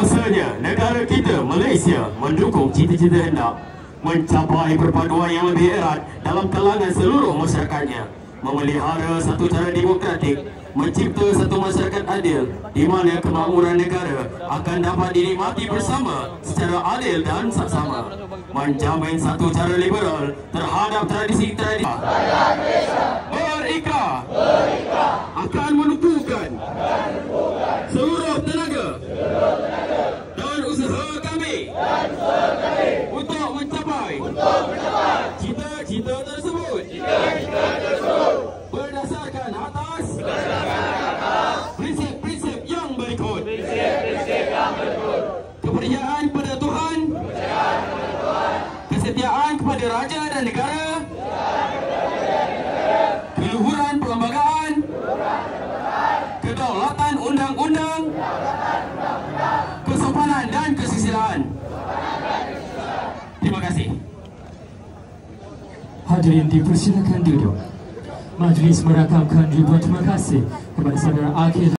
Semasa negara kita Malaysia mendukung cita-cita hendak mencapai perpaduan yang lebih erat dalam kalangan seluruh masyarakatnya, memelihara satu cara demokratik, mencipta satu masyarakat adil di mana kemakmuran negara akan dapat dinikmati bersama secara adil dan saksama, menjamin satu cara liberal terhadap tradisi-tradisi. Berikrar akan menumpukan seluruh tenaga dan usaha kami untuk mencapai cita-cita tersebut berdasarkan atas prinsip-prinsip yang berikut. Kepercayaan kepada Tuhan, kesetiaan kepada raja dan negara, keluhuran perlembagaan, kedaulatan undang-undang, kesopanan dan kesusilaan. Terima kasih. Hadirin dipersilakan duduk. Majlis merakamkan ribuan terima kasih kepada saudara Akil